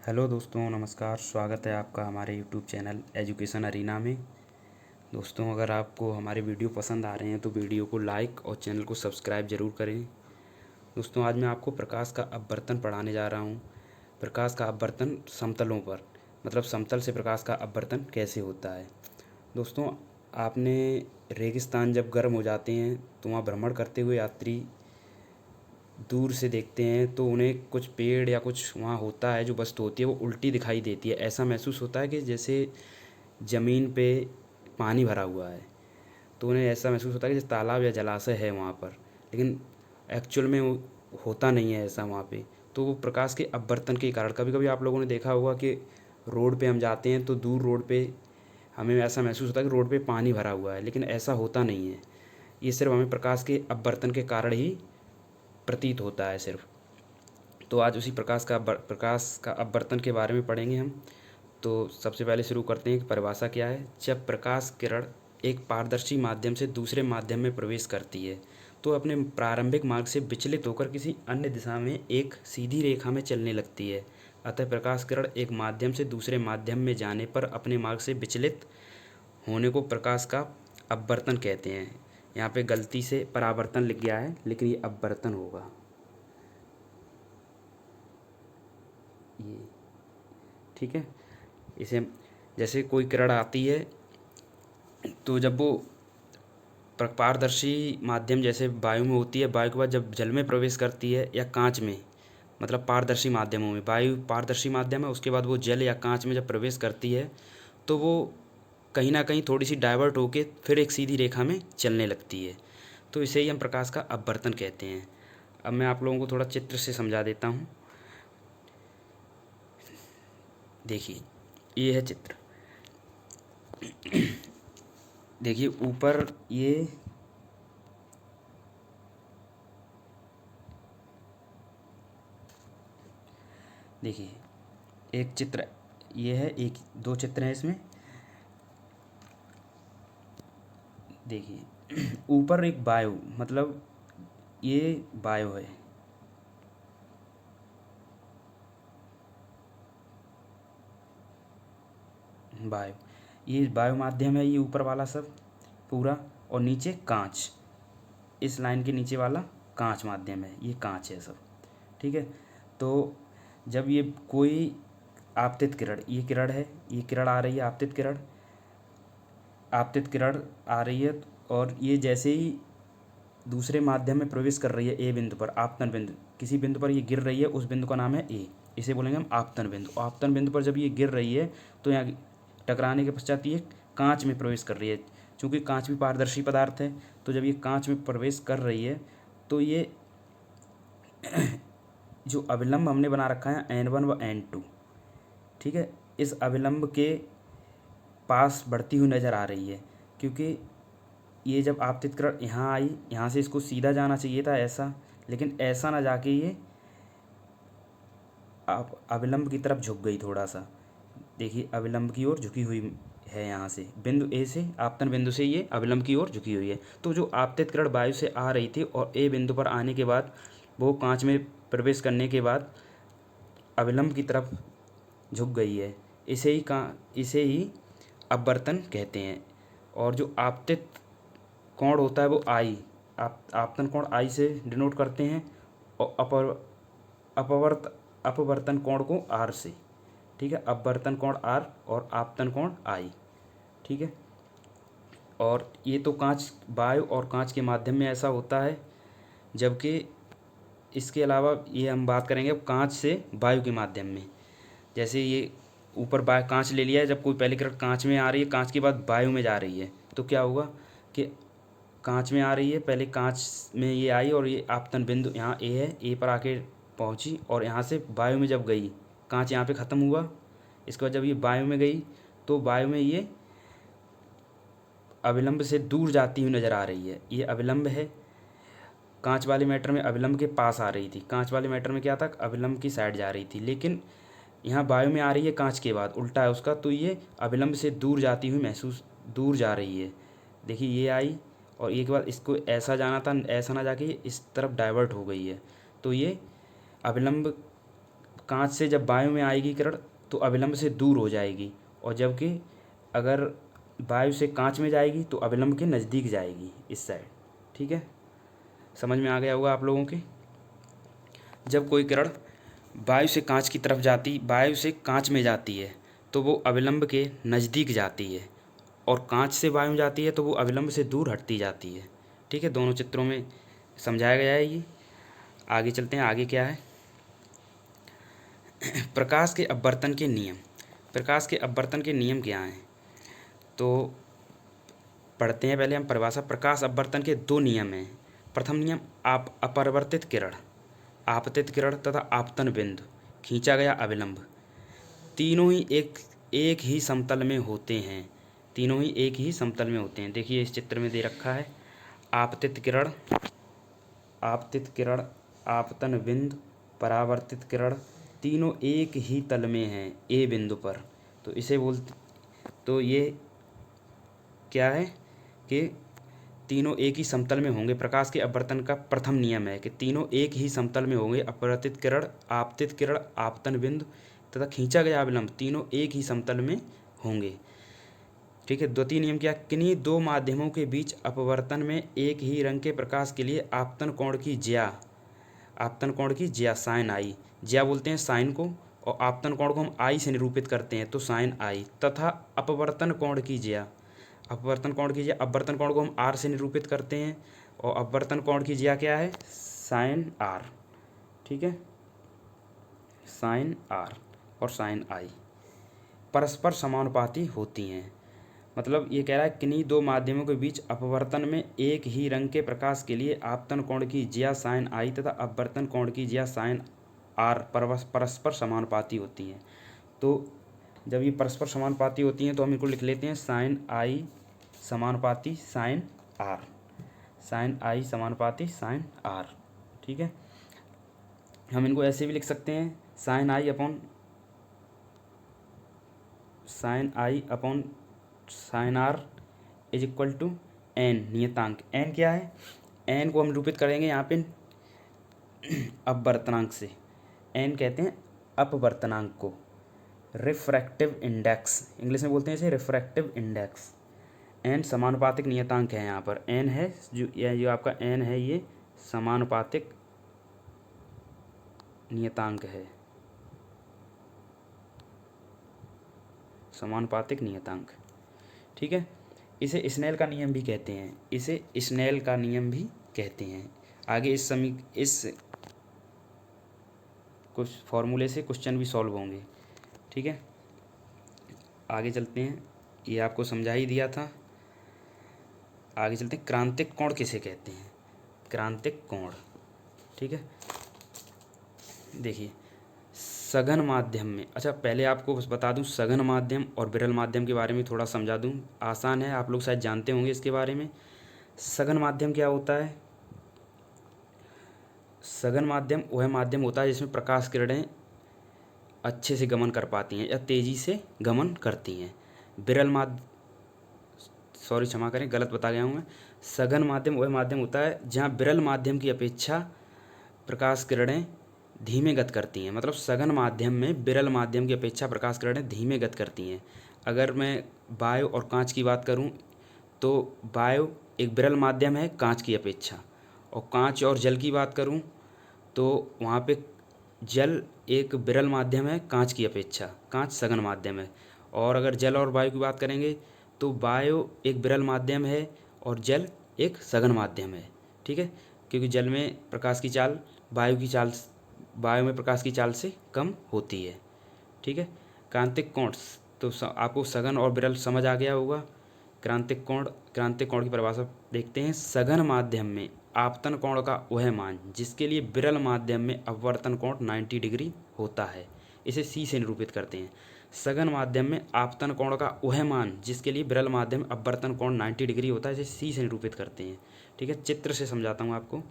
Hello दोस्तों, नमस्कार। स्वागत है आपका हमारे यूट्यूब चैनल एजुकेशन अरीना में। दोस्तों, अगर आपको हमारे वीडियो पसंद आ रहे हैं तो वीडियो को लाइक और चैनल को सब्सक्राइब ज़रूर करें। दोस्तों, आज मैं आपको प्रकाश का अपवर्तन पढ़ाने जा रहा हूँ। प्रकाश का अपवर्तन समतलों पर, मतलब समतल से प्रकाश का अपवर्तन कैसे होता है। दोस्तों, आपने रेगिस्तान जब गर्म हो जाते हैं तो वहाँ भ्रमण करते हुए यात्री दूर से देखते हैं तो उन्हें कुछ पेड़ या कुछ वहाँ होता है, जो वस्तु होती है वो उल्टी दिखाई देती है। ऐसा महसूस होता है कि जैसे ज़मीन पे पानी भरा हुआ है। तो उन्हें ऐसा महसूस होता है कि जैसे तालाब या जलाशय है वहाँ पर, लेकिन एक्चुअल में वो होता नहीं है ऐसा वहाँ पे। तो वो प्रकाश के अपवर्तन के कारण, कभी कभी आप लोगों ने देखा होगा कि रोड पे हम जाते हैं तो दूर रोड पे हमें ऐसा महसूस होता है कि रोड पे पानी भरा हुआ है, लेकिन ऐसा होता नहीं है। ये सिर्फ हमें प्रकाश के अपवर्तन के कारण ही प्रतीत होता है सिर्फ। तो आज उसी प्रकाश का अपवर्तन के बारे में पढ़ेंगे हम। तो सबसे पहले शुरू करते हैं कि परिभाषा क्या है। जब प्रकाश किरण एक पारदर्शी माध्यम से दूसरे माध्यम में प्रवेश करती है तो अपने प्रारंभिक मार्ग से विचलित होकर किसी अन्य दिशा में एक सीधी रेखा में चलने लगती है। अतः प्रकाश किरण एक माध्यम से दूसरे माध्यम में जाने पर अपने मार्ग से विचलित होने को प्रकाश का अपवर्तन कहते हैं। यहाँ पे गलती से परावर्तन लिख गया है, लेकिन ये अपवर्तन होगा। ये ठीक है। इसे जैसे कोई किरण आती है तो जब वो पारदर्शी माध्यम जैसे वायु में होती है, वायु के बाद जब जल में प्रवेश करती है या कांच में, मतलब पारदर्शी माध्यमों में, वायु पारदर्शी माध्यम है, उसके बाद वो जल या कांच में जब प्रवेश करती है तो वो कहीं ना कहीं थोड़ी सी डाइवर्ट होके फिर एक सीधी रेखा में चलने लगती है। तो इसे ही हम प्रकाश का अपवर्तन कहते हैं। अब मैं आप लोगों को थोड़ा चित्र से समझा देता हूँ। देखिए, ये है चित्र। देखिए ऊपर ये देखिए एक चित्र, ये है, एक दो चित्र हैं इसमें। देखिए ऊपर एक वायु, मतलब ये वायु है। वायु, ये वायु माध्यम है, ये ऊपर वाला सब पूरा, और नीचे कांच, इस लाइन के नीचे वाला कांच माध्यम है, ये कांच है सब। ठीक है। तो जब ये कोई आपतित किरण, ये किरण है, ये किरण आ रही है, आपतित किरण आ रही है, और ये जैसे ही दूसरे माध्यम में प्रवेश कर रही है ए बिंदु पर, आपतन बिंदु, किसी बिंदु पर ये गिर रही है, उस बिंदु का नाम है ए। इसे बोलेंगे हम आपतन बिंदु। आपतन बिंदु पर जब ये गिर रही है तो यहाँ टकराने के पश्चात ये कांच में प्रवेश कर रही है। चूँकि कांच भी पारदर्शी पदार्थ है, तो जब ये कांच में प्रवेश कर रही है तो ये जो अविलंब हमने बना रखा है N1 व N2, ठीक है, इस अविलंब के पास बढ़ती हुई नज़र आ रही है। क्योंकि ये जब आपतित किरण यहाँ आई, यहाँ से इसको सीधा जाना चाहिए था ऐसा, लेकिन ऐसा ना जाके ये आप अविलंब की तरफ झुक गई थोड़ा सा। देखिए अविलंब की ओर झुकी हुई है, यहाँ से बिंदु ए से, आपतन बिंदु से ये अविलंब की ओर झुकी हुई है। तो जो आपतित किरण वायु से आ रही थी और ए बिंदु पर आने के बाद वो कांच में प्रवेश करने के बाद अविलंब की तरफ झुक गई है। इसे ही अपवर्तन कहते हैं। और जो आपतित कोण होता है वो आई, आपतन कोण आई से डिनोट करते हैं, और अपवर्तन कोण को आर से। ठीक है, अपवर्तन कोण आर और आपतन कोण आई। ठीक है। और ये तो कांच, वायु और कांच के माध्यम में ऐसा होता है। जबकि इसके अलावा ये हम बात करेंगे अब कांच से वायु के माध्यम में। जैसे ये ऊपर वायु कांच ले लिया है, जब कोई पहली किरण कांच में आ रही है, कांच के बाद वायु में जा रही है, तो क्या होगा कि कांच में आ रही है, पहले कांच में ये आई और ये आपतन बिंदु यहाँ ए है, ए पर आके पहुँची, और यहाँ से वायु में जब गई, कांच यहाँ पे ख़त्म हुआ। इसके बाद जब ये वायु में गई तो वायु में ये अविलंब से दूर जाती हुई नज़र आ रही है। ये अविलंब है। कांच वाले मैटर में अविलंब के पास आ रही थी, कांच वाले मैटर में क्या था, अविलंब की साइड जा रही थी, लेकिन यहाँ वायु में आ रही है कांच के बाद, उल्टा है उसका, तो ये अविलंब से दूर जाती हुई महसूस, दूर जा रही है। देखिए ये आई और एक बार इसको ऐसा जाना था, ऐसा ना जाके इस तरफ डाइवर्ट हो गई है। तो ये अविलंब कांच से जब वायु में आएगी किरण तो अविलंब से दूर हो जाएगी, और जबकि अगर वायु से कांच में जाएगी तो अविलंब के नज़दीक जाएगी इस साइड। ठीक है, समझ में आ गया होगा आप लोगों के। जब कोई किरण वायु से कांच में जाती है तो वो अविलंब के नज़दीक जाती है, और कांच से वायु में जाती है तो वो अविलंब से दूर हटती जाती है। ठीक है, दोनों चित्रों में समझाया गया है ये। आगे चलते हैं, आगे क्या है। प्रकाश के अपवर्तन के नियम। प्रकाश के अपवर्तन के नियम क्या हैं, तो पढ़ते हैं पहले हम परिभाषा। प्रकाश अपवर्तन के दो नियम हैं। प्रथम नियम, अपरिवर्तित किरण, आपतित किरण तथा आपतन बिंदु, खींचा गया अविलंब, तीनों ही एक ही समतल में होते हैं। तीनों ही एक ही समतल में होते हैं। देखिए इस चित्र में दे रखा है, आपतित किरण, आपतन बिंदु, परावर्तित किरण, तीनों एक ही तल में हैं ए बिंदु पर। तो इसे तो ये क्या है कि तीनों एक ही समतल में होंगे। प्रकाश के अपवर्तन का प्रथम नियम है कि तीनों एक ही समतल में होंगे। अपवर्तित किरण, आपतित किरण, आपतन बिंदु तथा खींचा गया अविलंब, तीनों एक ही समतल में होंगे। ठीक है, द्वितीय नियम क्या, किन्हीं दो माध्यमों के बीच अपवर्तन में एक ही रंग के प्रकाश के लिए आपतन कोण की ज्या साइन आई, ज्या बोलते हैं साइन को, और आपतन कोण को हम आई से निरूपित करते हैं तो साइन आई, तथा अपवर्तन कोण की ज्या अपवर्तन कोण को हम आर से निरूपित करते हैं, और अपवर्तन कोण की ज्या क्या है, साइन आर। ठीक है, साइन आर और साइन आई परस्पर समानुपाती होती हैं। मतलब ये कह रहा है किन्हीं दो माध्यमों के बीच अपवर्तन में एक ही रंग के प्रकाश के लिए आपतन कोण की ज्या साइन आई तथा अपवर्तन कोण की ज्या साइन आर परस्पर समानुपाती होती हैं। तो जब ये परस्पर समानुपाती होती हैं तो हम इनको लिख लेते हैं साइन आई समानुपाती साइन आर, साइन आई समानुपाती साइन आर। ठीक है, हम इनको ऐसे भी लिख सकते हैं, sine i upon sine r is equal to n, नियतांक एन क्या है, एन को हम निरूपित करेंगे यहाँ पे अपवर्तनांक से। एन कहते हैं अपवर्तनांक को, रिफ्रैक्टिव इंडेक्स इंग्लिश में बोलते हैं इसे, रिफ्रैक्टिव इंडेक्स। एन समानुपातिक नियतांक है, यहाँ पर एन है जो आपका एन है, ये समानुपातिक नियतांक है, समानुपातिक नियतांक। ठीक है, इसे स्नेल का नियम भी कहते हैं, आगे इस कुछ फॉर्मूले से क्वेश्चन भी सॉल्व होंगे। ठीक है, आगे चलते हैं, ये आपको समझा ही दिया था। आगे चलते हैं, क्रांतिक कोण किसे कहते हैं, क्रांतिक कोण। ठीक है, देखिए सघन माध्यम में, अच्छा पहले आपको बस बता दूं सघन माध्यम और विरल माध्यम के बारे में थोड़ा समझा दूं, आसान है, आप लोग शायद जानते होंगे इसके बारे में। सघन माध्यम क्या होता है, सघन माध्यम वह माध्यम होता है जिसमें प्रकाश किरणें अच्छे से गमन कर पाती हैं या तेज़ी से गमन करती हैं। क्षमा करें, गलत बता गया हूँ मैं। सघन माध्यम वह माध्यम होता है जहाँ विरल माध्यम की अपेक्षा प्रकाश किरणें धीमे गति करती हैं। मतलब सघन माध्यम में विरल माध्यम की अपेक्षा प्रकाश किरणें धीमे गति करती हैं। अगर मैं वायु और कांच की बात करूं तो वायु एक विरल माध्यम है कांच की अपेक्षा, और कांच और जल की बात करूं तो वहाँ पे जल एक विरल माध्यम है कांच की अपेक्षा, कांच सघन माध्यम है। और अगर जल और वायु की बात करेंगे तो वायु एक विरल माध्यम है और जल एक सघन माध्यम है। ठीक है, क्योंकि जल में प्रकाश की चाल वायु में प्रकाश की चाल से कम होती है। ठीक है, क्रांतिक कोण तो आपको सघन और विरल समझ आ गया होगा। क्रांतिक कोण की परिभाषा देखते हैं, सघन माध्यम में आपतन कोण का वह मान जिसके लिए विरल माध्यम में अपवर्तन कोण 90 डिग्री होता है, इसे सी से निरूपित करते हैं। सघन माध्यम में आपतन कोण का वह मान जिसके लिए विरल माध्यम में अपवर्तन कोण 90 डिग्री होता है, इसे सी से निरूपित करते हैं। ठीक है, चित्र से समझाता हूँ आपको।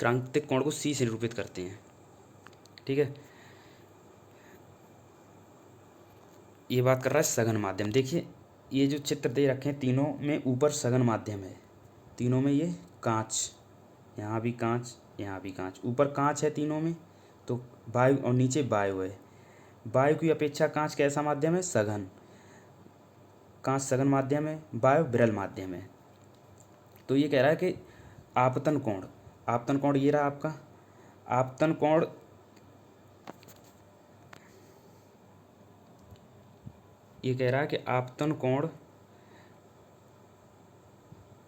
क्रांतिक कोण को सी से निरूपित करते हैं। ठीक है, ये बात कर रहा है सघन माध्यम। देखिए ये जो चित्र दे रखे हैं तीनों में ऊपर सघन माध्यम है, तीनों में ये कांच, यहाँ भी कांच, यहाँ भी कांच, ऊपर कांच है तीनों में, तो वायु और नीचे वायु है। वायु की अपेक्षा कांच कैसा माध्यम है? सघन। कांच सघन माध्यम है, वायु विरल माध्यम है। तो ये कह रहा है कि आपतन कोण, आपतन कोण ये रहा आपका। आपतन कोण ये कह रहा है कि आपतन कोण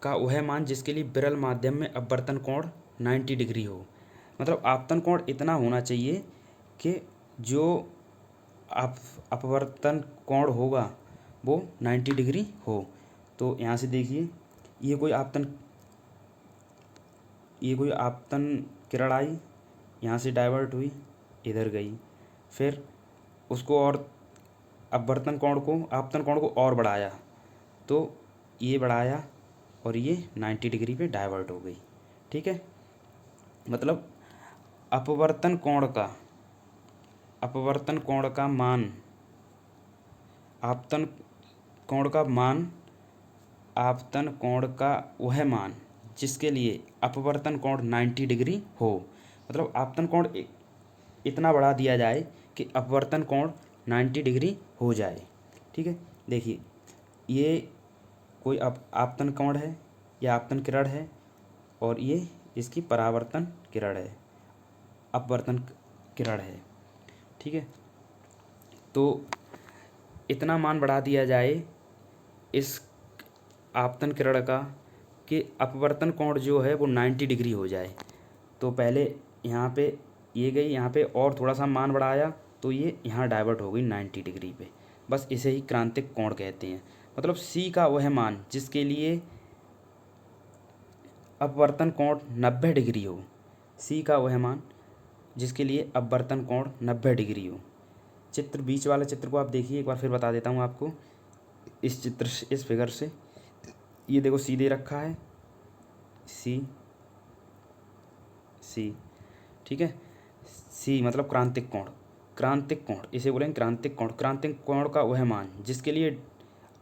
का वह मान जिसके लिए विरल माध्यम में अपवर्तन कोण 90 डिग्री हो। मतलब आपतन कोण इतना होना चाहिए कि जो अपवर्तन कोण होगा वो 90 डिग्री हो। तो यहाँ से देखिए, ये कोई आपतन किरण आई, यहाँ से डाइवर्ट हुई, इधर गई, फिर उसको और अपवर्तन कोण को, आपतन कोण को और बढ़ाया, तो ये बढ़ाया और ये 90 डिग्री पे डाइवर्ट हो गई। ठीक है, मतलब अपवर्तन कोण का मान, आपतन कोण का मान, आपतन कोण का वह मान जिसके लिए अपवर्तन कोण 90 डिग्री हो। मतलब आपतन कोण इतना बढ़ा दिया जाए कि अपवर्तन कोण 90 डिग्री हो जाए। ठीक है, देखिए ये कोई आपतन कोण है या आपतन किरण है और ये इसकी परावर्तन किरण है, अपवर्तन किरण है। ठीक है, तो इतना मान बढ़ा दिया जाए इस आपतन किरण का कि अपवर्तन कोण जो है वो 90 डिग्री हो जाए। तो पहले यहाँ पे ये गई, यहाँ पे और थोड़ा सा मान बढ़ाया तो ये यहाँ डाइवर्ट हो गई 90 डिग्री पे। बस इसे ही क्रांतिक कोण कहते हैं। मतलब सी का वह मान जिसके लिए अपवर्तन कोण 90 डिग्री हो, सी का वह मान जिसके लिए अपवर्तन कोण 90 डिग्री हो। चित्र, बीच वाले चित्र को आप देखिए, एक बार फिर बता देता हूँ आपको। इस चित्र से, इस फिगर से, ये देखो सी दे रखा है, सी, ठीक है। सी मतलब क्रांतिक कोण, क्रांतिक कोण इसे बोलेंगे क्रांतिक कोण। क्रांतिक कोण का वह मान जिसके लिए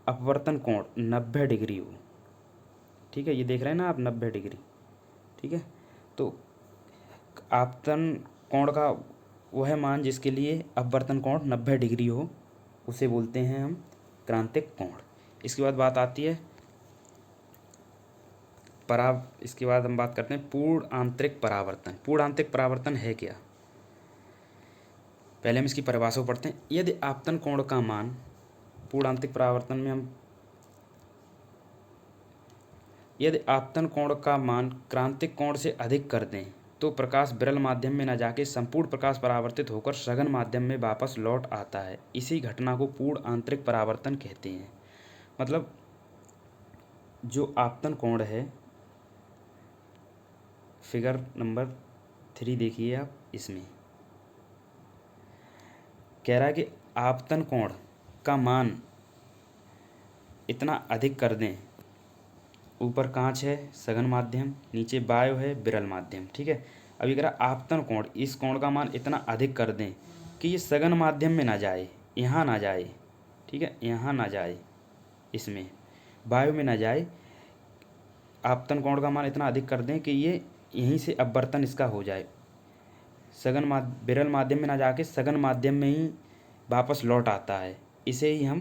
अपवर्तन कोण 90 डिग्री हो। ठीक है, ये देख रहे हैं ना आप, 90 डिग्री। ठीक है, तो आपतन कोण का वह मान जिसके लिए अपवर्तन कोण 90 डिग्री हो उसे बोलते हैं हम क्रांतिक कोण। इसके बाद बात आती है इसके बाद हम बात करते हैं पूर्ण आंतरिक परावर्तन। पूर्ण आंतरिक परावर्तन है क्या? पहले हम इसकी परिभाषा को पढ़ते हैं। यदि आपतन कोण का मान, पूर्ण आंतरिक परावर्तन में हम, यदि आपतन कोण का मान क्रांतिक कोण से अधिक कर दें तो प्रकाश विरल माध्यम में न जाके संपूर्ण प्रकाश परावर्तित होकर सघन माध्यम में वापस लौट आता है। इसी घटना को पूर्ण आंतरिक परावर्तन कहते हैं। मतलब जो आपतन कोण है, फिगर नंबर 3 देखिए आप, इसमें कह रहा है कि आपतन कोण का मान इतना अधिक कर दें, ऊपर कांच है सघन माध्यम, नीचे वायु है विरल माध्यम। ठीक है, अभी कह रहा आपतन कोण, इस कोण का मान इतना अधिक कर दें कि ये सघन माध्यम में ना जाए, यहाँ ना जाए। ठीक है, यहाँ ना जाए, इसमें वायु में ना जाए। आपतन कोण का मान इतना अधिक कर दें कि ये यहीं से अपवर्तन इसका हो जाए, विरल माध्यम में ना जाके सघन माध्यम में ही वापस लौट आता है। इसे ही हम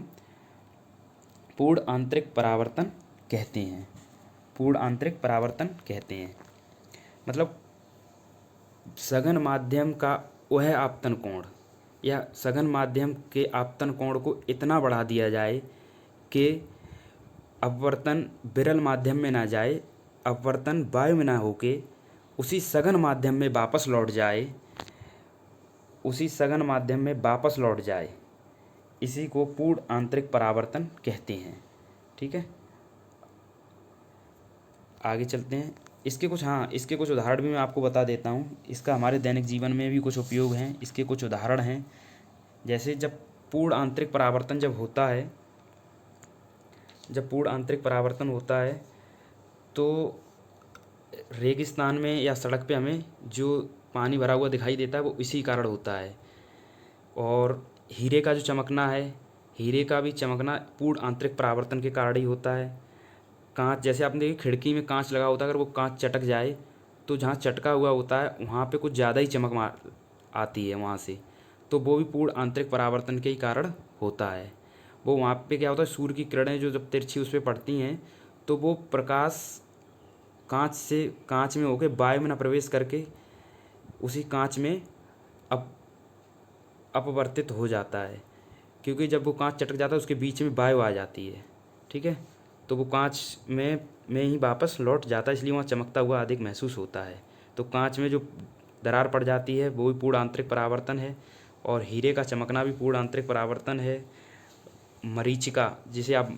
पूर्ण आंतरिक परावर्तन कहते हैं। पूर्ण आंतरिक परावर्तन कहते हैं। मतलब सघन माध्यम का वह आपतन कोण या सघन माध्यम के आपतन कोण को इतना बढ़ा दिया जाए कि अपवर्तन विरल माध्यम में ना जाए, अपवर्तन वायु में ना होके उसी सघन माध्यम में वापस लौट जाए, उसी सघन माध्यम में वापस लौट जाए। इसी को पूर्ण आंतरिक परावर्तन कहते हैं। ठीक है, आगे चलते हैं। इसके कुछ उदाहरण भी मैं आपको बता देता हूँ। इसका हमारे दैनिक जीवन में भी कुछ उपयोग हैं। इसके कुछ उदाहरण हैं, जैसे जब पूर्ण आंतरिक परावर्तन होता है तो रेगिस्तान में या सड़क पे हमें जो पानी भरा हुआ दिखाई देता है वो इसी कारण होता है। और हीरे का जो चमकना है, हीरे का भी चमकना पूर्ण आंतरिक परावर्तन के कारण ही होता है। कांच, जैसे आपने देखी खिड़की में कांच लगा होता है, अगर वो कांच चटक जाए तो जहाँ चटका हुआ होता है वहाँ पे कुछ ज़्यादा ही आती है वहाँ से, तो वो भी पूर्ण आंतरिक परावर्तन के ही कारण होता है। वो वहाँ पे क्या होता है, सूर्य की किरणें जो जब तिरछी उस पर पड़ती हैं तो वो प्रकाश कांच में होकर वायु में न प्रवेश करके उसी कांच में अप अपवर्तित हो जाता है, क्योंकि जब वो कांच चटक जाता है उसके बीच में वायु आ जाती है, ठीक है, तो वो कांच में ही वापस लौट जाता है, इसलिए वहाँ चमकता हुआ अधिक महसूस होता है। तो कांच में जो दरार पड़ जाती है वो भी पूर्ण आंतरिक परावर्तन है, और हीरे का चमकना भी पूर्ण आंतरिक परावर्तन है। मरीचिका, जिसे आप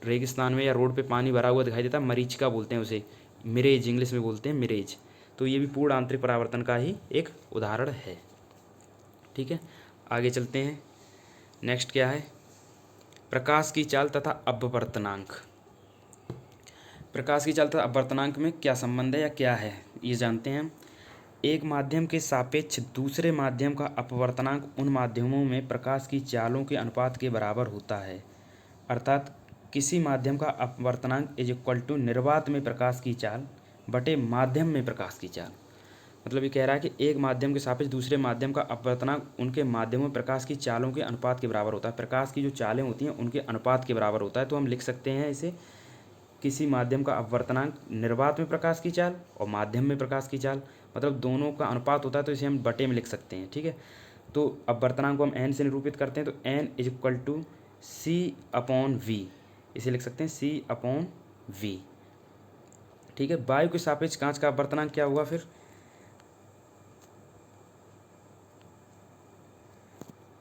रेगिस्तान में या रोड पे पानी भरा हुआ दिखाई देता है, मरीचिका बोलते हैं उसे, मिरेज इंग्लिश में बोलते हैं, मिरेज, तो ये भी पूर्ण आंतरिक परावर्तन का ही एक उदाहरण है। ठीक है, आगे चलते हैं। नेक्स्ट क्या है, प्रकाश की चाल तथा अपवर्तनांक। प्रकाश की चाल तथा अपवर्तनांक में क्या संबंध है या क्या है, ये जानते हैं हम। एक माध्यम के सापेक्ष दूसरे माध्यम का अपवर्तनांक उन माध्यमों में प्रकाश की चालों के अनुपात के बराबर होता है। अर्थात किसी माध्यम का अपवर्तनांक इज इक्वल टू निर्वात में प्रकाश की चाल बटे माध्यम में प्रकाश की चाल। मतलब ये कह रहा है कि एक माध्यम के सापेक्ष दूसरे माध्यम का अपवर्तनांक उनके माध्यमों में प्रकाश की चालों के अनुपात के बराबर होता है। प्रकाश की जो चालें होती हैं उनके अनुपात के बराबर होता है। तो हम लिख सकते हैं इसे, किसी माध्यम का अपवर्तनांक निर्वात में प्रकाश की चाल और माध्यम में प्रकाश की चाल, मतलब दोनों का अनुपात होता है, तो इसे हम बटे में लिख सकते हैं। ठीक है, तो अपवर्तनांक को हम एन से निरूपित करते हैं, तो n is equal to c upon v, इसे लिख सकते हैं सी अपॉन वी। ठीक है, वायु के सापेक्ष कांच का अपवर्तनांक क्या हुआ फिर,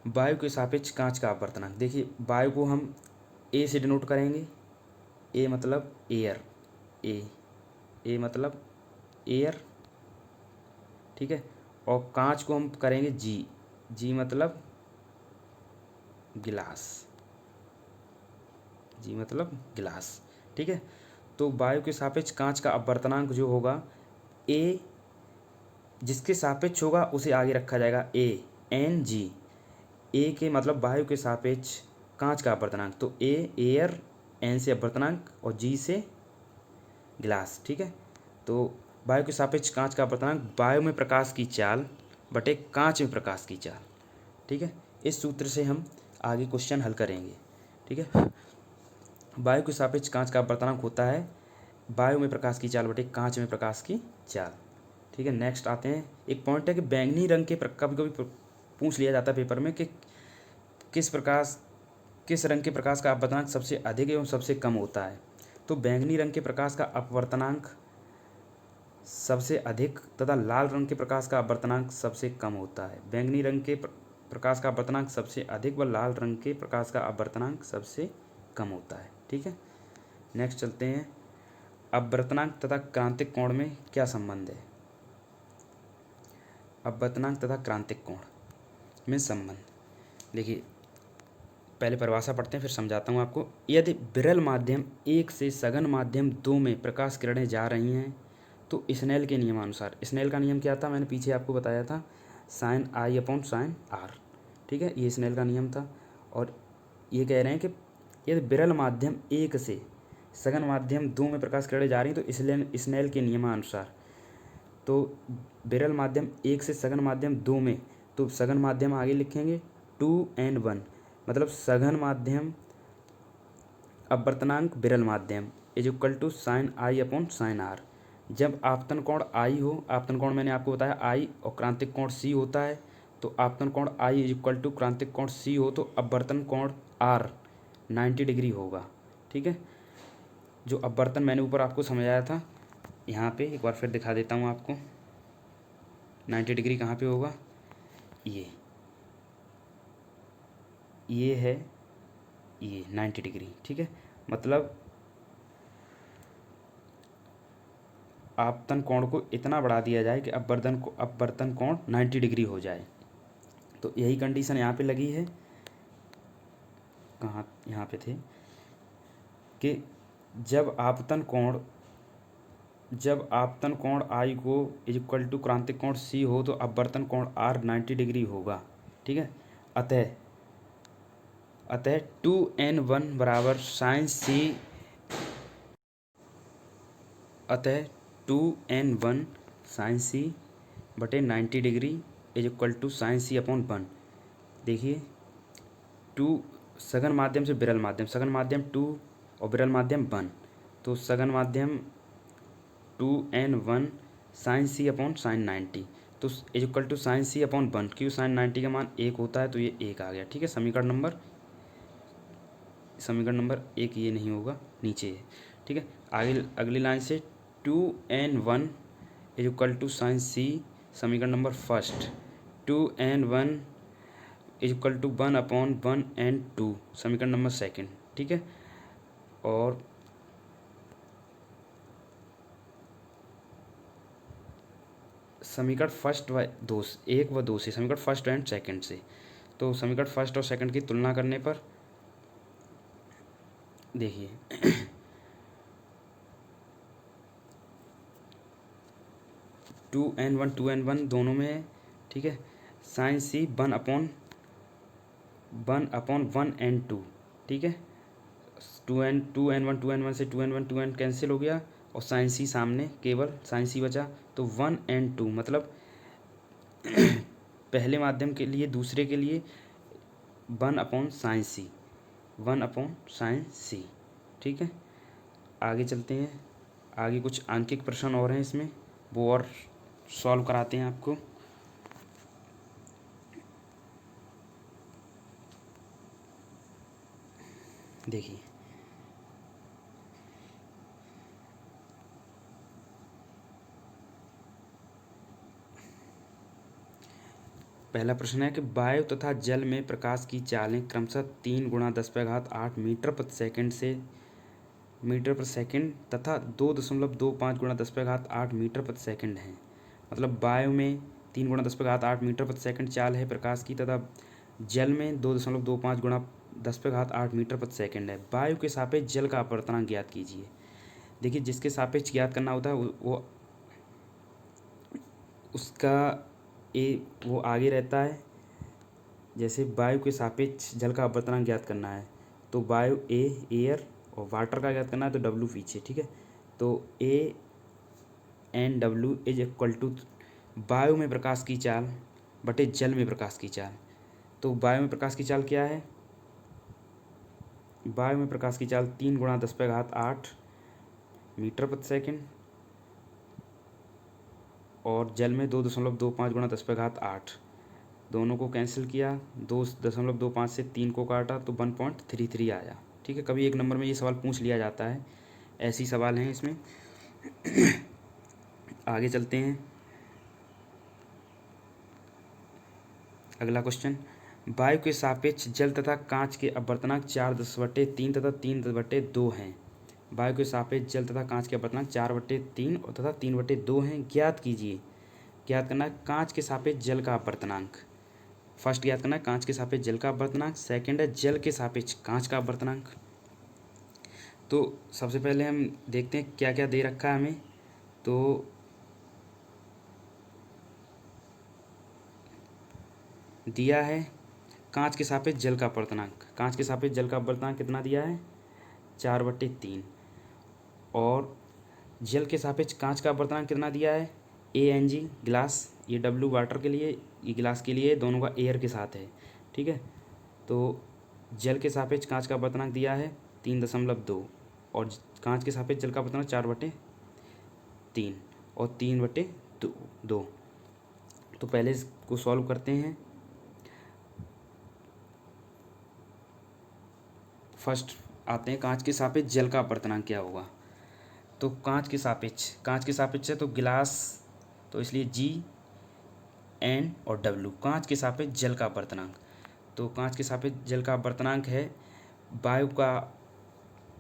वायु के सापेक्ष कांच का अपवर्तनांक, देखिए वायु को हम ए से डिनोट करेंगे, ए मतलब एयर, ए मतलब एयर, ठीक है, और कांच को हम करेंगे जी, जी मतलब गिलास, जी मतलब गिलास। ठीक है, तो वायु के सापेक्ष कांच का अपवर्तनांक जो होगा, ए जिसके सापेक्ष होगा उसे आगे रखा जाएगा, ए एन जी, ए के मतलब वायु के सापेक्ष कांच का अपवर्तनांक, तो ए एयर, एन से अपवर्तनांक और जी से गिलास। ठीक है, तो वायु के सापेक्ष कांच का अपवर्तनांक वायु में प्रकाश की चाल बटे कांच में प्रकाश की चाल। ठीक है, इस सूत्र से हम आगे क्वेश्चन हल करेंगे। ठीक है, वायु के सापेक्ष कांच का अपवर्तनांक होता है वायु में प्रकाश की चाल बटे कांच में प्रकाश की चाल। ठीक है, नेक्स्ट आते हैं, एक पॉइंट है कि बैंगनी रंग के कभी कभी पूछ लिया जाता है पेपर में कि किस रंग के प्रकाश का अपवर्तनांक सबसे अधिक एवं सबसे कम होता है। तो बैंगनी रंग के प्रकाश का अपवर्तनांक सबसे अधिक तथा लाल रंग के प्रकाश का अपवर्तनांक सबसे कम होता है। बैंगनी रंग के प्रकाश का अपवर्तनांक सबसे अधिक व लाल रंग के प्रकाश का अपवर्तनांक सबसे कम होता है। ठीक है, नेक्स्ट चलते हैं, अपवर्तनांक तथा क्रांतिक कोण में क्या संबंध है। अपवर्तनांक तथा क्रांतिक कोण में संबंध, देखिए पहले परिभाषा पढ़ते हैं फिर समझाता हूँ आपको। यदि विरल माध्यम 1 से सघन माध्यम 2 में प्रकाश किरणें जा रही हैं तो स्नेल के नियमानुसार, स्नेल का नियम क्या था, मैंने पीछे आपको बताया था, sine i upon sine r. ठीक है, ये स्नेल का नियम था। और ये कह रहे हैं कि यदि विरल माध्यम 1 से सघन माध्यम 2 में प्रकाश किरणें जा रही हैं तो इसलिए स्नेल के नियमानुसार, तो विरल माध्यम 1 से सघन माध्यम 2 में, तो सघन माध्यम आगे लिखेंगे 2n1, मतलब सघन माध्यम अपवर्तनांक विरल माध्यम is equal to sine i upon sine r. जब आपतन कोण आई हो, आपतन कोण मैंने आपको बताया आई और क्रांतिक कोण सी होता है, तो आपतन कोण आई इज इक्वल टू क्रांतिक कोण सी हो तो अपवर्तन कोण आर 90 डिग्री होगा। ठीक है, जो अपवर्तन मैंने ऊपर आपको समझाया था, यहाँ पे एक बार फिर दिखा देता हूँ आपको। 90 डिग्री कहाँ पे होगा, ये है, ये 90 डिग्री। ठीक है, मतलब आपतन कोण को इतना बढ़ा दिया जाए कि अपवर्तन कोण 90 डिग्री हो जाए। तो यही कंडीशन यहाँ पे लगी है, कहाँ, यहाँ पे थे कि जब आपतन कोण आई को इज इक्वल टू क्रांतिक कोण सी हो तो अपवर्तन कोण आर 90 डिग्री होगा। ठीक है, अतः 2n1 बराबर साइन सी, अतः 2n1 साइन सी बटे 90 degree is equal to sine c upon 1। देखिए 2 सघन माध्यम से विरल माध्यम, सघन माध्यम 2 और विरल माध्यम 1, तो सघन माध्यम 2n1 sign c upon sine 90, तो is equal to sine c upon 1, क्यों साइन 90 का मान 1 होता है तो ये 1 आ गया। ठीक है, समीकरण नंबर 1 ये नहीं होगा, नीचे है। ठीक है, आगे अगली लाइन से 2n1 is equal to sine C, समीकरण number first 2n1 is equal to 1/1n2, समीकरण नंबर सेकंड। ठीक है, और समीकरण फर्स्ट व दो, एक व दो से, समीकरण फर्स्ट एंड सेकंड से, तो समीकरण फर्स्ट और सेकंड की तुलना करने पर देखिए 2n1 दोनों में है। ठीक है, साइन सी 1/1n2। ठीक है, 2n1 से 2n कैंसिल हो गया और साइन सी सामने केवल साइन सी बचा, तो 1n2 मतलब पहले माध्यम के लिए दूसरे के लिए 1/sin c। ठीक है, आगे चलते हैं। आगे कुछ आंकिक प्रश्न और हैं इसमें, वो और सॉल्व कराते हैं आपको। देखिए पहला प्रश्न है कि वायु तथा जल में प्रकाश की चालें क्रमशः 3 × 10⁸ मीटर प्रति सेकंड तथा 2.25 × 10⁸ मीटर प्रति सेकंड हैं। मतलब वायु में 3 × 10⁸ मीटर प्रति सेकंड चाल है प्रकाश की, तथा जल में 2.25 × 10⁸ मीटर प्रति सेकंड है। वायु के सापेक्ष जल का अपवर्तनांक ज्ञात कीजिए। देखिए जिसके सापेक्ष ज्ञात करना होता है वो उसका वो आगे रहता है। जैसे वायु के सापेक्ष जल का अपवर्तनांक ज्ञात करना है तो वायु एयर और वाटर का ज्ञात करना है तो W पीछे। ठीक है, तो ANW इज इक्वल टू वायु में प्रकाश की चाल बटे जल में प्रकाश की चाल। तो वायु में प्रकाश की चाल क्या है? वायु में प्रकाश की चाल 3 × 10⁸ मीटर प्रति सेकंड और जल में 2.25 × 10⁸। दोनों को कैंसिल किया, 2.25 से 3 को काटा तो 1.33 आया। ठीक है, कभी एक नंबर में ये सवाल पूछ लिया जाता है, ऐसी सवाल हैं इसमें। आगे चलते हैं। अगला क्वेश्चन, वायु के सापेक्ष जल तथा कांच के अपवर्तनांक 4/3 तथा 3/2 हैं। वायु के सापेक्ष जल तथा कांच के अपवर्तनांक 4/3 तथा 3/2 हैं। ज्ञात कीजिए। ज्ञात करना है कांच के सापेक्ष जल का अपवर्तनांक। फर्स्ट ज्ञात करना है कांच के सापेक्ष जल का अपवर्तनांक, सेकंड है जल के सापेक्ष कांच का अपवर्तनांक। तो सबसे पहले हम देखते हैं क्या क्या दे रखा है हमें। तो दिया है कांच के सापेक्ष जल का अपवर्तनांक, कांच के सापेक्ष जल का अपवर्तनांक कितना दिया है? 4/3। और जल के सापेक्ष कांच का अपवर्तनांक कितना दिया है? ANG गिलास, ये W वाटर के लिए, ये गिलास के लिए, दोनों का एयर के साथ है। ठीक है, तो जल के सापेक्ष कांच का अपवर्तनांक दिया है 3.2 और कांच के सापेक्ष जल का अपवर्तनांक 4/3 और 3/2। तो पहले इसको सॉल्व करते हैं। फर्स्ट आते हैं कांच के सापेक्ष जल का अपवर्तनांक क्या होगा। तो कांच के सापेक्ष है तो गिलास, तो इसलिए GN और W। कांच के सापेक्ष जल का अपवर्तनांक, तो कांच के सापेक्ष जल का अपवर्तनांक है वायु का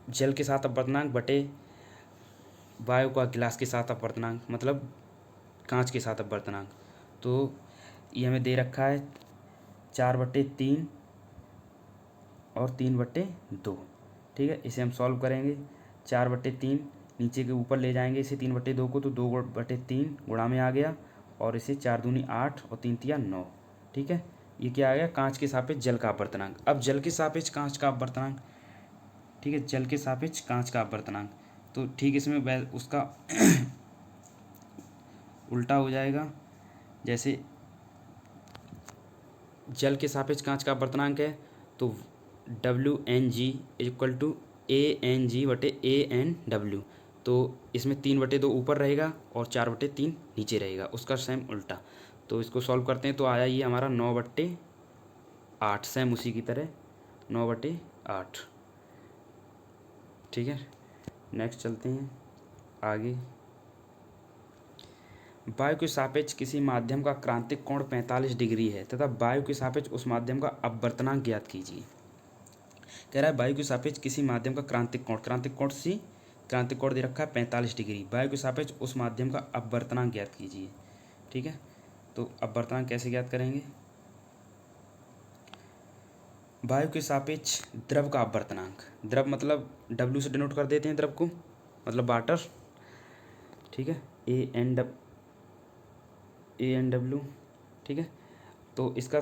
जल के साथ अपवर्तनांक बटे वायु का गिलास के साथ अपवर्तनांक, मतलब कांच के साथ अपवर्तनांक। तो ये हमें दे रखा है 4/3 और 3/2। ठीक है, इसे हम सॉल्व करेंगे। 4/3 नीचे के ऊपर ले जाएंगे इसे 3/2 को, तो 2/3 गुणा में आ गया और इसे 4 दूनी 8 और 3 तिया 9। ठीक है, ये क्या आ गया? कांच के सापेक्ष जल का अपवर्तनांक। अब जल के सापेक्ष कांच का अपवर्तनांक। ठीक है, जल के सापेक्ष कांच का अपवर्तनांक, तो ठीक इसमें उसका उल्टा हो जाएगा। जैसे जल के सापेक्ष कांच का अपवर्तनांक है, तो WnG इक्वल टू AnG बटे AnW। तो इसमें 3/2 ऊपर रहेगा और 4/3 नीचे रहेगा, उसका सेम उल्टा। तो इसको सॉल्व करते हैं तो आया ये हमारा 9/8, सेम उसी की तरह 9/8। ठीक है, नेक्स्ट चलते हैं आगे। वायु के सापेक्ष किसी माध्यम का क्रांतिक कोण 45 डिग्री है तथा वायु के सापेक्ष उस माध्यम का अपवर्तनांक ज्ञात कीजिए। कह रहा है वायु के सापेक्ष किसी माध्यम का क्रांतिक कोण दे रखा है 45 डिग्री। वायु के सापेक्ष उस माध्यम का अपवर्तनांक ज्ञात कीजिए। ठीक है, तो अपवर्तनांक कैसे ज्ञात करेंगे? वायु के सापेक्ष द्रव का अपवर्तनांक, द्रव मतलब W से डिनोट कर देते हैं द्रव को, मतलब वाटर। ठीक है, ANW। ठीक है, तो इसका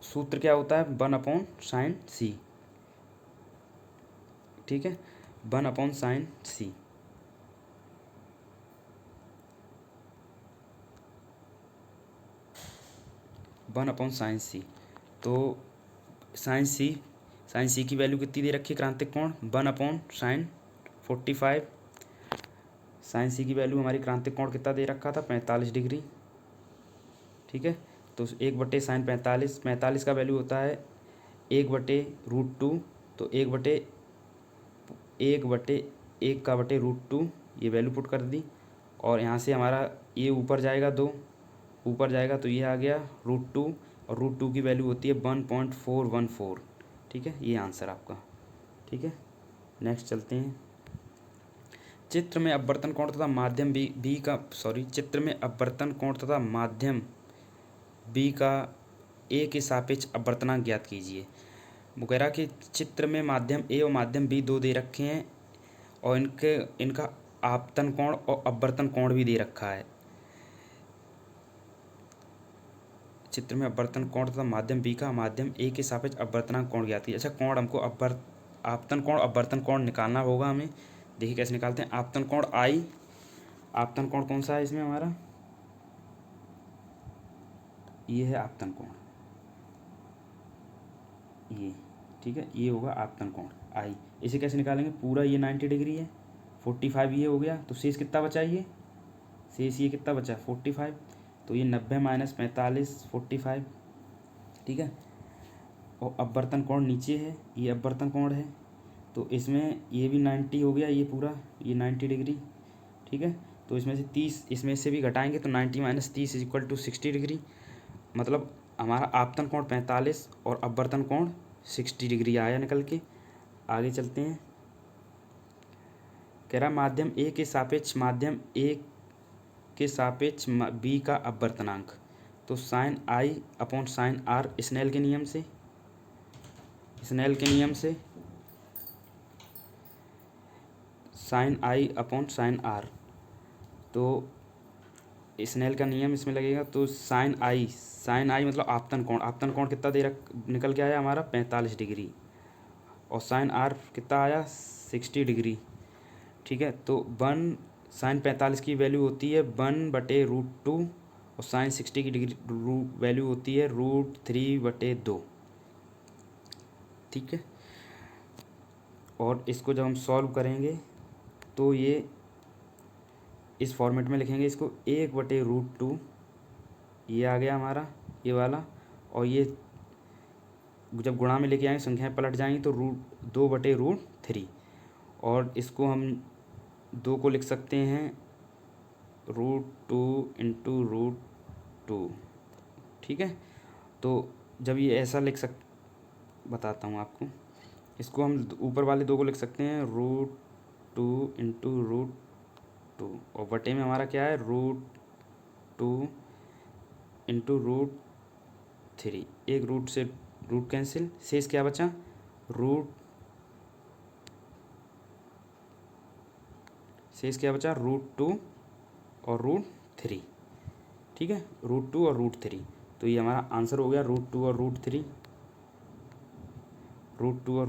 सूत्र क्या होता है? 1/sin c। ठीक है, 1/sin c। तो साइन सी की वैल्यू कितनी दे रखी है? क्रांतिक कोण 1/sin45। साइन सी की वैल्यू हमारी क्रांतिक कोण कितना दे रखा था? 45 डिग्री। ठीक है, तो 1/sin45, 45 का वैल्यू होता है 1/√2। तो 1/1/√2 ये वैल्यू पुट कर दी, और यहाँ से हमारा ये ऊपर जाएगा, 2 ऊपर जाएगा, तो ये आ गया √2, और √2 की वैल्यू होती है 1.414। ठीक है, ये आंसर आपका। ठीक है, नेक्स्ट चलते हैं। चित्र में अपवर्तन कोण तथा माध्यम चित्र में अपवर्तन कोण तथा माध्यम बी का ए के सापेक्ष अपवर्तनांक ज्ञात कीजिए। वो कह रहा कि चित्र में माध्यम ए और माध्यम बी दो दे रखे हैं, और इनका आपतन कोण और अपवर्तन कोण भी दे रखा है। चित्र में अपवर्तन कोण तथा माध्यम बी का माध्यम ए के सापेक्ष अपवर्तनांक कोण ज्ञात कीजिए। अच्छा, कोण हमको आपतन कोण अपवर्तन कोण निकालना होगा हमें। देखिए कैसे निकालते हैं। आपतन कोण आई, आपतन कोण कौन सा है इसमें हमारा? ये है आपतन कोण, ये। ठीक है, ये होगा आपतन कोण आई। इसे कैसे निकालेंगे? पूरा ये 90 डिग्री है, 45 ये हो गया, तो शेष कितना बचा? ये शेष ये कितना बचा? 45। तो ये 90 - 45 45। ठीक है, और अपवर्तन कोण नीचे है, ये अपवर्तन कोण है, तो इसमें ये भी 90 हो गया, ये पूरा ये 90 डिग्री। ठीक है, तो इसमें से 30 इसमें से भी घटाएंगे, तो 90 - 30 = 60 डिग्री। मतलब हमारा आपतन कोण 45 और अपवर्तन कोण 60 डिग्री आया निकल के। आगे चलते हैं। कह रहा माध्यम ए के सापेक्ष माध्यम ए के सापेक्ष बी का अपवर्तनांक, तो sin I/sin R स्नेल के नियम से, sin I/sin R, तो स्नेल का नियम इसमें लगेगा, तो sin I मतलब आपतन कोण कितना निकल के आया हमारा? 45 डिग्री, और sin R कितना आया? 60 डिग्री। ठीक है, तो sin 45 की वैल्यू होती है 1/√2, और sin 60 की डिग्री वैल्यू होती है √3/2। ठीक है, और इसको जब हम सॉल्व करेंगे तो ये इस फॉर्मेट में लिखेंगे इसको, 1/√2 ये आ गया हमारा ये वाला, और ये जब गुणा में लेके आएंगे संख्याएं पलट जाएंगी तो √2/√3, और इसको हम 2 को लिख सकते हैं √2 × √2। ठीक है, तो जब ये ऐसा बताता हूँ आपको। इसको हम ऊपर वाले 2 को लिख सकते हैं √2 × √2, और बटे में हमारा क्या है? √2 × √3। एक रूट से रूट कैंसिल, शेष क्या बचा? √2 और √3। ठीक है, √2 और √3, तो ये हमारा आंसर हो गया √2 और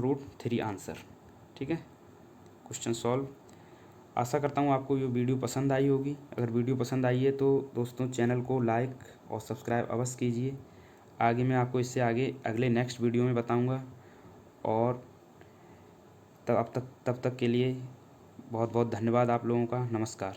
√3 आंसर। ठीक है, क्वेश्चन सॉल्व। आशा करता हूँ आपको ये वीडियो पसंद आई होगी। अगर वीडियो पसंद आई है तो दोस्तों चैनल को लाइक और सब्सक्राइब अवश्य कीजिए। आगे मैं आपको इससे आगे अगले नेक्स्ट वीडियो में बताऊंगा। और तब तक के लिए बहुत बहुत धन्यवाद आप लोगों का। नमस्कार।